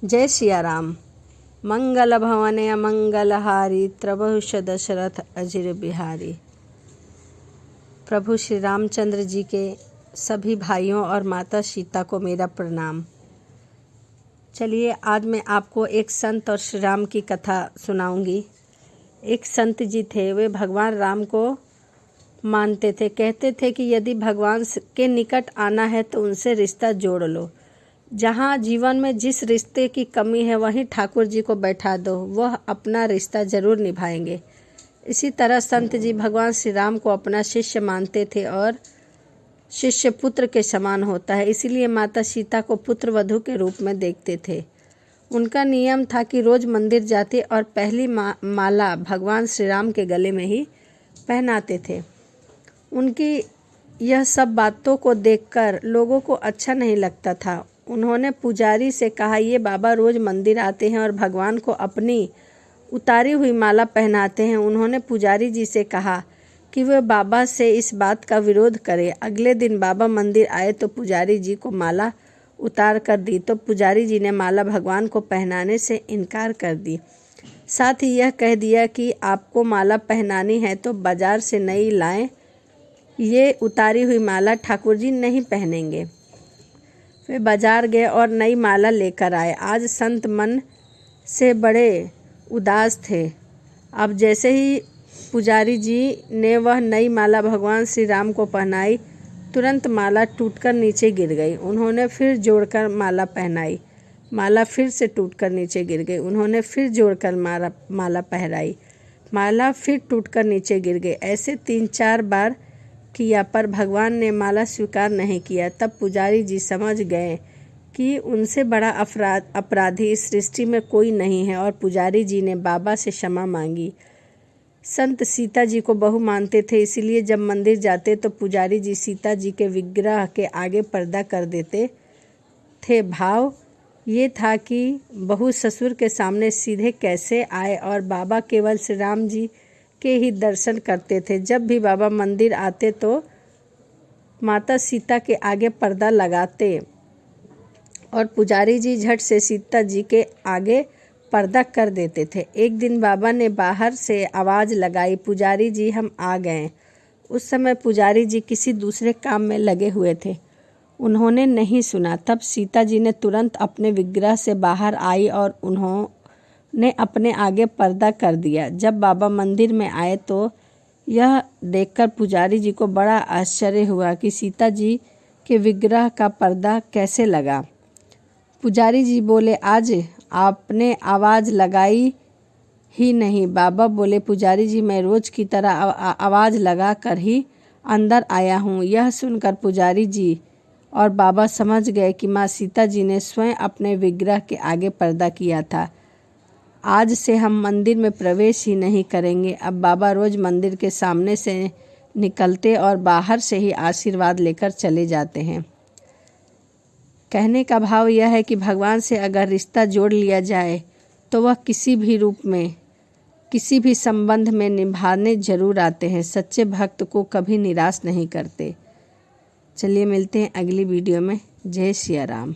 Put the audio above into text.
जय सिया राम। मंगल भवने मंगलहारी त्रभुष दशरथ अजिर बिहारी। प्रभु श्री रामचंद्र जी के सभी भाइयों और माता सीता को मेरा प्रणाम। चलिए आज मैं आपको एक संत और श्री राम की कथा सुनाऊंगी। एक संत जी थे, वे भगवान राम को मानते थे। कहते थे कि यदि भगवान के निकट आना है तो उनसे रिश्ता जोड़ लो। जहाँ जीवन में जिस रिश्ते की कमी है वहीं ठाकुर जी को बैठा दो, वह अपना रिश्ता जरूर निभाएंगे। इसी तरह संत जी भगवान श्री राम को अपना शिष्य मानते थे और शिष्य पुत्र के समान होता है, इसीलिए माता सीता को पुत्र वधू के रूप में देखते थे। उनका नियम था कि रोज मंदिर जाते और पहली माला भगवान श्री राम के गले में ही पहनाते थे। उनकी यह सब बातों को देखकर लोगों को अच्छा नहीं लगता था। उन्होंने पुजारी से कहा, ये बाबा रोज मंदिर आते हैं और भगवान को अपनी उतारी हुई माला पहनाते हैं। उन्होंने पुजारी जी से कहा कि वे बाबा से इस बात का विरोध करें। अगले दिन बाबा मंदिर आए तो पुजारी जी को माला उतार कर दी, तो पुजारी जी ने माला भगवान को पहनाने से इनकार कर दी। साथ ही यह कह दिया कि आपको माला पहनानी है तो बाजार से नई लाएं, ये उतारी हुई माला ठाकुर जी नहीं पहनेंगे। वे बाजार गए और नई माला लेकर आए। आज संत मन से बड़े उदास थे। अब जैसे ही पुजारी जी ने वह नई माला भगवान श्री राम को पहनाई, तुरंत माला टूटकर नीचे गिर गई। उन्होंने फिर जोड़कर माला पहनाई, माला फिर से टूटकर नीचे गिर गई। उन्होंने फिर जोड़कर माला पहनाई, माला फिर टूटकर नीचे गिर गई। ऐसे 3-4 बार किया पर भगवान ने माला स्वीकार नहीं किया। तब पुजारी जी समझ गए कि उनसे बड़ा अपराधी इस सृष्टि में कोई नहीं है और पुजारी जी ने बाबा से क्षमा मांगी। संत सीता जी को बहू मानते थे, इसीलिए जब मंदिर जाते तो पुजारी जी सीता जी के विग्रह के आगे पर्दा कर देते थे। भाव ये था कि बहू ससुर के सामने सीधे कैसे आए और बाबा केवल श्री राम जी के ही दर्शन करते थे। जब भी बाबा मंदिर आते तो माता सीता के आगे पर्दा लगाते और पुजारी जी झट से सीता जी के आगे पर्दा कर देते थे। एक दिन बाबा ने बाहर से आवाज़ लगाई, पुजारी जी हम आ गए। उस समय पुजारी जी किसी दूसरे काम में लगे हुए थे, उन्होंने नहीं सुना। तब सीता जी ने तुरंत अपने विग्रह से बाहर आई और उन्होंने अपने आगे पर्दा कर दिया। जब बाबा मंदिर में आए तो यह देखकर पुजारी जी को बड़ा आश्चर्य हुआ कि सीता जी के विग्रह का पर्दा कैसे लगा। पुजारी जी बोले, आज आपने आवाज़ लगाई ही नहीं। बाबा बोले, पुजारी जी मैं रोज की तरह आवाज़ लगा कर ही अंदर आया हूँ। यह सुनकर पुजारी जी और बाबा समझ गए कि माँ सीता जी ने स्वयं अपने विग्रह के आगे पर्दा किया था। आज से हम मंदिर में प्रवेश ही नहीं करेंगे। अब बाबा रोज मंदिर के सामने से निकलते और बाहर से ही आशीर्वाद लेकर चले जाते हैं। कहने का भाव यह है कि भगवान से अगर रिश्ता जोड़ लिया जाए तो वह किसी भी रूप में, किसी भी संबंध में निभाने जरूर आते हैं। सच्चे भक्त को कभी निराश नहीं करते। चलिए मिलते हैं अगली वीडियो में। जय सिया राम।